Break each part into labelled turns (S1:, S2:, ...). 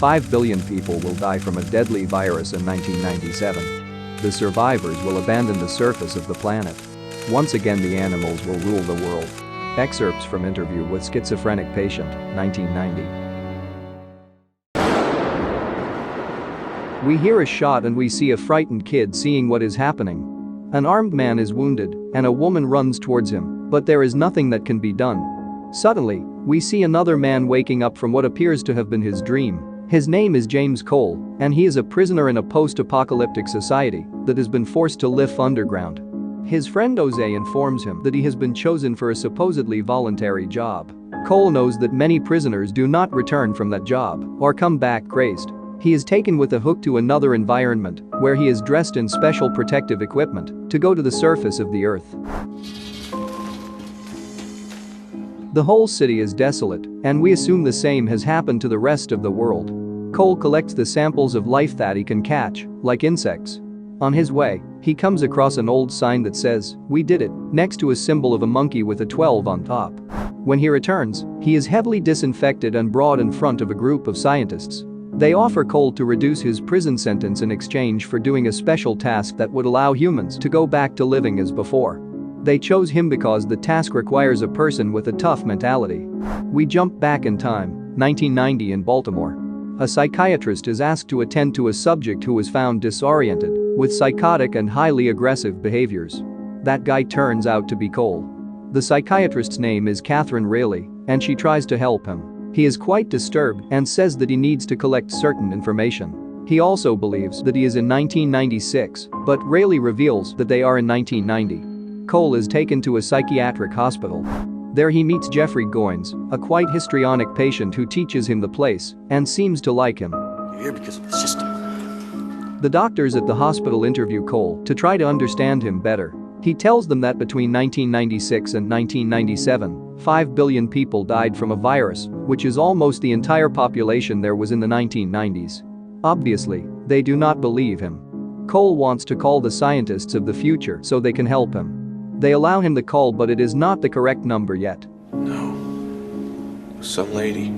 S1: 5 billion people will die from a deadly virus in 1997. The survivors will abandon the surface of the planet. Once again the animals will rule the world. Excerpts from interview with schizophrenic patient, 1990. We hear a shot and we see a frightened kid seeing what is happening. An armed man is wounded and a woman runs towards him, but there is nothing that can be done. Suddenly, we see another man waking up from what appears to have been his dream. His name is James Cole, and he is a prisoner in a post-apocalyptic society that has been forced to live underground. His friend Jose informs him that he has been chosen for a supposedly voluntary job. Cole knows that many prisoners do not return from that job or come back crazed. He is taken with a hook to another environment where he is dressed in special protective equipment to go to the surface of the earth. The whole city is desolate, and we assume the same has happened to the rest of the world. Cole collects the samples of life that he can catch, like insects. On his way, he comes across an old sign that says, "We did it," next to a symbol of a monkey with a 12 on top. When he returns, he is heavily disinfected and brought in front of a group of scientists. They offer Cole to reduce his prison sentence in exchange for doing a special task that would allow humans to go back to living as before. They chose him because the task requires a person with a tough mentality. We jump back in time, 1990 in Baltimore. A psychiatrist is asked to attend to a subject who was found disoriented, with psychotic and highly aggressive behaviors. That guy turns out to be Cole. The psychiatrist's name is Catherine Rayleigh, and she tries to help him. He is quite disturbed and says that he needs to collect certain information. He also believes that he is in 1996, but Rayleigh reveals that they are in 1990. Cole is taken to a psychiatric hospital. There he meets Jeffrey Goins, a quite histrionic patient who teaches him the place and seems to like him.
S2: You're here because of the system.
S1: The doctors at the hospital interview Cole to try to understand him better. He tells them that between 1996 and 1997, 5 billion people died from a virus, which is almost the entire population there was in the 1990s. Obviously, they do not believe him. Cole wants to call the scientists of the future so they can help him. They allow him the call, but it is not the correct number yet.
S2: No. Some lady.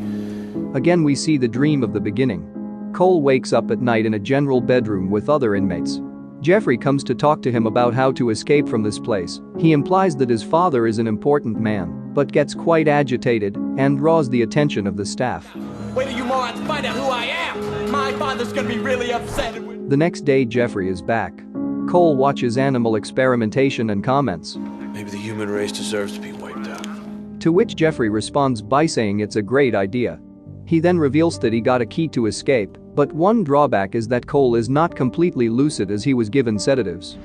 S1: Again we see the dream of the beginning. Cole wakes up at night in a general bedroom with other inmates. Jeffrey comes to talk to him about how to escape from this place. He implies that his father is an important man, but gets quite agitated and draws the attention of the staff.
S3: Wait till you morons find out who I am! My father's gonna be really upset.
S1: The next day Jeffrey is back. Cole watches animal experimentation and comments.
S2: Maybe the human race deserves to be wiped out.
S1: To which Jeffrey responds by saying it's a great idea. He then reveals that he got a key to escape, but one drawback is that Cole is not completely lucid as he was given sedatives.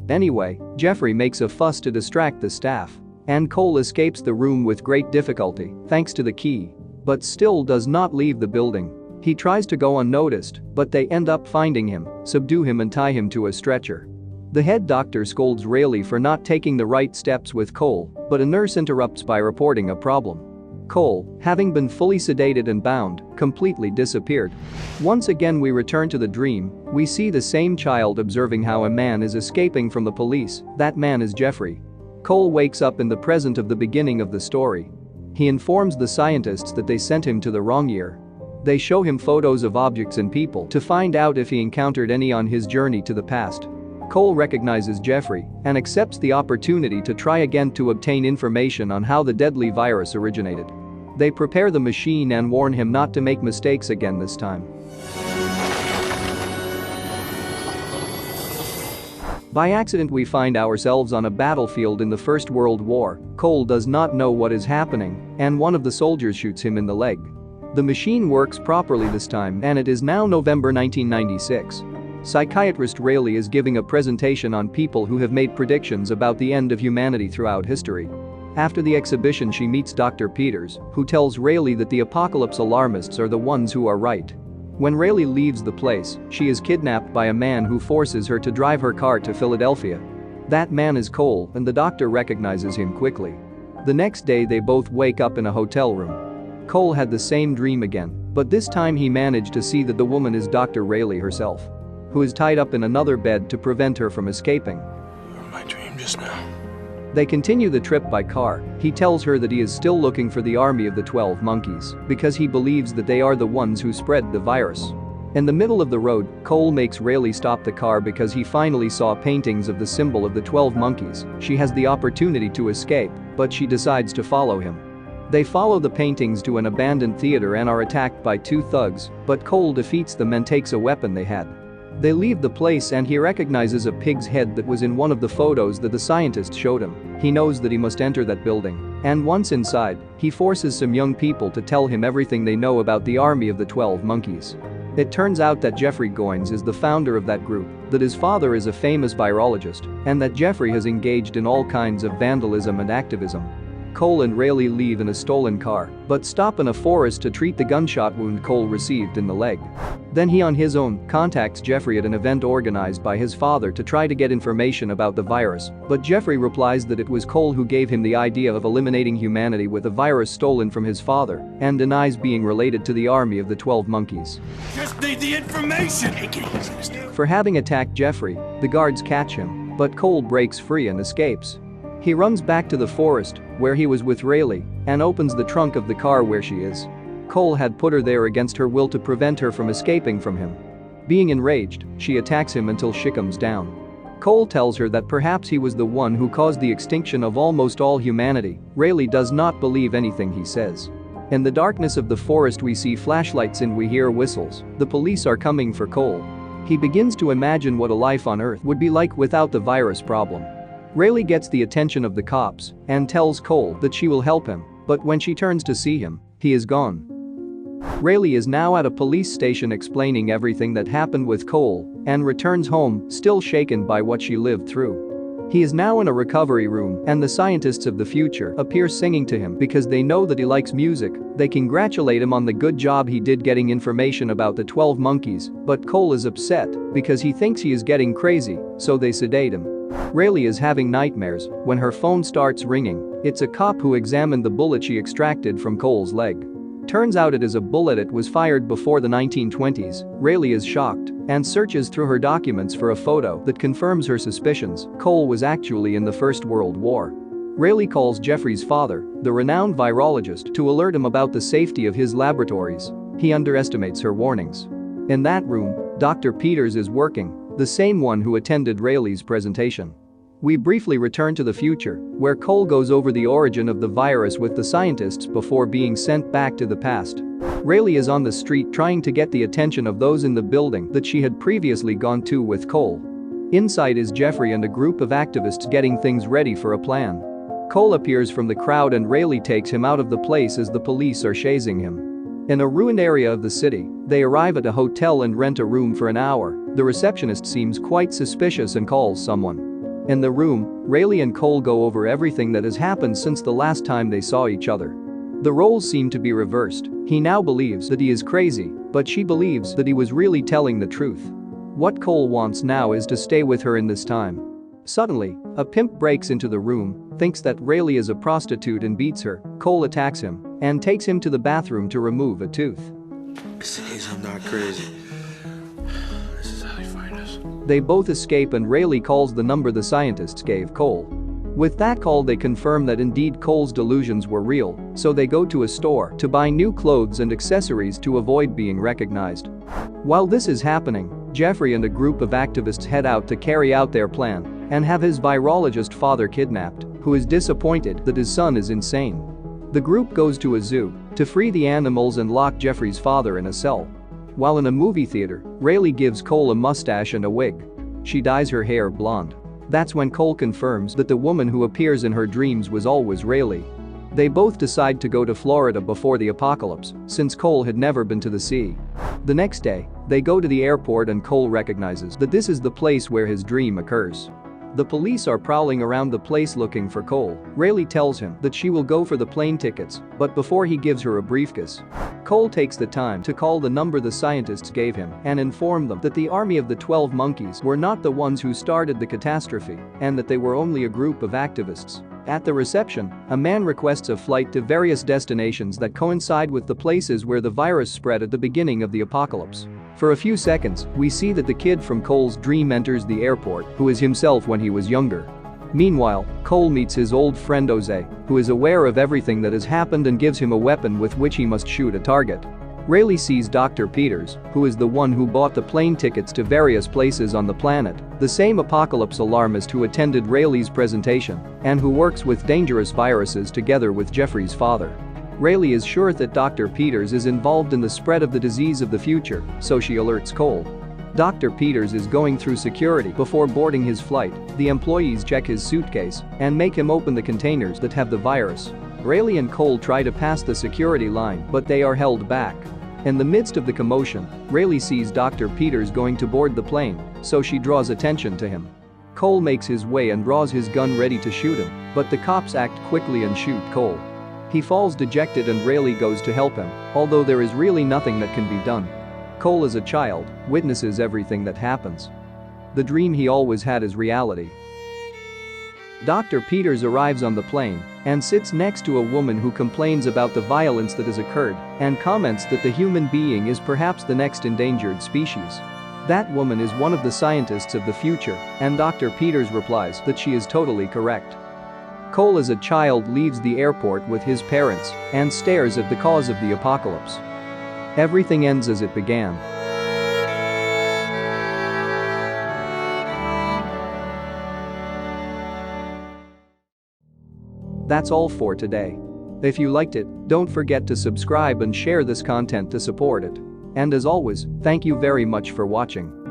S1: Anyway, Jeffrey makes a fuss to distract the staff, and Cole escapes the room with great difficulty thanks to the key, but still does not leave the building. He tries to go unnoticed, but they end up finding him, subdue him and tie him to a stretcher. The head doctor scolds Rayleigh for not taking the right steps with Cole, but a nurse interrupts by reporting a problem. Cole, having been fully sedated and bound, completely disappeared. Once again we return to the dream. We see the same child observing how a man is escaping from the police. That man is Jeffrey. Cole wakes up in the present of the beginning of the story. He informs the scientists that they sent him to the wrong year. They show him photos of objects and people to find out if he encountered any on his journey to the past. Cole recognizes Jeffrey and accepts the opportunity to try again to obtain information on how the deadly virus originated. They prepare the machine and warn him not to make mistakes again this time. By accident we find ourselves on a battlefield in the First World War. Cole does not know what is happening, and one of the soldiers shoots him in the leg. The machine works properly this time, and it is now November 1996. Psychiatrist Rayleigh is giving a presentation on people who have made predictions about the end of humanity throughout history. After the exhibition she meets Dr. Peters, who tells Rayleigh that the apocalypse alarmists are the ones who are right. When Rayleigh leaves the place, she is kidnapped by a man who forces her to drive her car to Philadelphia. That man is Cole, and the doctor recognizes him quickly. The next day they both wake up in a hotel room. Cole had the same dream again, but this time he managed to see that the woman is Dr. Rayleigh herself, who is tied up in another bed to prevent her from escaping.
S2: You were my dream just now.
S1: They continue the trip by car. He tells her that he is still looking for the army of the 12 monkeys because he believes that they are the ones who spread the virus. In the middle of the road, Cole makes Rayleigh stop the car because he finally saw paintings of the symbol of the 12 monkeys. She has the opportunity to escape, but she decides to follow him. They follow the paintings to an abandoned theater and are attacked by 2 thugs, but Cole defeats them and takes a weapon they had. They leave the place and he recognizes a pig's head that was in one of the photos that the scientist showed him. He knows that he must enter that building. And once inside, he forces some young people to tell him everything they know about the army of the 12 monkeys. It turns out that Jeffrey Goins is the founder of that group, that his father is a famous virologist, and that Jeffrey has engaged in all kinds of vandalism and activism. Cole and Rayleigh leave in a stolen car, but stop in a forest to treat the gunshot wound Cole received in the leg. Then he on his own contacts Jeffrey at an event organized by his father to try to get information about the virus, but Jeffrey replies that it was Cole who gave him the idea of eliminating humanity with a virus stolen from his father, and denies being related to the army of the 12 monkeys.
S3: Just need the information.
S1: For having attacked Jeffrey, the guards catch him, but Cole breaks free and escapes. He runs back to the forest, where he was with Rayleigh, and opens the trunk of the car where she is. Cole had put her there against her will to prevent her from escaping from him. Being enraged, she attacks him until she comes down. Cole tells her that perhaps he was the one who caused the extinction of almost all humanity. Rayleigh does not believe anything he says. In the darkness of the forest we see flashlights and we hear whistles. The police are coming for Cole. He begins to imagine what a life on Earth would be like without the virus problem. Rayleigh gets the attention of the cops and tells Cole that she will help him, but when she turns to see him, he is gone. Rayleigh is now at a police station explaining everything that happened with Cole and returns home, still shaken by what she lived through. He is now in a recovery room and the scientists of the future appear singing to him because they know that he likes music. They congratulate him on the good job he did getting information about the 12 monkeys, but Cole is upset because he thinks he is getting crazy, so they sedate him. Rayleigh is having nightmares when her phone starts ringing. It's a cop who examined the bullet she extracted from Cole's leg. Turns out it is a bullet that was fired before the 1920s. Rayleigh is shocked and searches through her documents for a photo that confirms her suspicions. Cole was actually in the First World War. Rayleigh calls Jeffrey's father, the renowned virologist, to alert him about the safety of his laboratories. He underestimates her warnings. In that room, Dr. Peters is working, the same one who attended Rayleigh's presentation. We briefly return to the future, where Cole goes over the origin of the virus with the scientists before being sent back to the past. Rayleigh is on the street trying to get the attention of those in the building that she had previously gone to with Cole. Inside is Jeffrey and a group of activists getting things ready for a plan. Cole appears from the crowd and Rayleigh takes him out of the place as the police are chasing him. In a ruined area of the city, they arrive at a hotel and rent a room for an hour. The receptionist seems quite suspicious and calls someone. In the room, Rayleigh and Cole go over everything that has happened since the last time they saw each other. The roles seem to be reversed. He now believes that he is crazy, but she believes that he was really telling the truth. What Cole wants now is to stay with her in this time. Suddenly, a pimp breaks into the room, thinks that Rayleigh is a prostitute and beats her. Cole attacks him and takes him to the bathroom to remove a tooth.
S2: Says I'm not crazy. This is how they find us.
S1: They both escape and Rayleigh calls the number the scientists gave Cole. With that call they confirm that indeed Cole's delusions were real, so they go to a store to buy new clothes and accessories to avoid being recognized. While this is happening, Jeffrey and a group of activists head out to carry out their plan and have his virologist father kidnapped, who is disappointed that his son is insane. The group goes to a zoo to free the animals and lock Jeffrey's father in a cell. While in a movie theater, Rayleigh gives Cole a mustache and a wig. She dyes her hair blonde. That's when Cole confirms that the woman who appears in her dreams was always Rayleigh. They both decide to go to Florida before the apocalypse, since Cole had never been to the sea. The next day, they go to the airport and Cole recognizes that this is the place where his dream occurs. The police are prowling around the place looking for Cole. Rayleigh tells him that she will go for the plane tickets, but before he gives her a briefcase, Cole takes the time to call the number the scientists gave him and inform them that the army of the 12 monkeys were not the ones who started the catastrophe and that they were only a group of activists. At the reception, a man requests a flight to various destinations that coincide with the places where the virus spread at the beginning of the apocalypse. For a few seconds, we see that the kid from Cole's dream enters the airport, who is himself when he was younger. Meanwhile, Cole meets his old friend Jose, who is aware of everything that has happened and gives him a weapon with which he must shoot a target. Rayleigh sees Dr. Peters, who is the one who bought the plane tickets to various places on the planet, the same apocalypse alarmist who attended Rayleigh's presentation, and who works with dangerous viruses together with Jeffrey's father. Rayleigh is sure that Dr. Peters is involved in the spread of the disease of the future, so she alerts Cole. Dr. Peters is going through security before boarding his flight. The employees check his suitcase and make him open the containers that have the virus. Rayleigh and Cole try to pass the security line, but they are held back. In the midst of the commotion, Rayleigh sees Dr. Peters going to board the plane, so she draws attention to him. Cole makes his way and draws his gun ready to shoot him, but the cops act quickly and shoot Cole. He falls dejected and Rayleigh goes to help him, although there is really nothing that can be done. Cole, as a child, witnesses everything that happens. The dream he always had is reality. Dr. Peters arrives on the plane and sits next to a woman who complains about the violence that has occurred and comments that the human being is perhaps the next endangered species. That woman is one of the scientists of the future, and Dr. Peters replies that she is totally correct. Cole, as a child, leaves the airport with his parents and stares at the cause of the apocalypse. Everything ends as it began. That's all for today. If you liked it, don't forget to subscribe and share this content to support it. And as always, thank you very much for watching.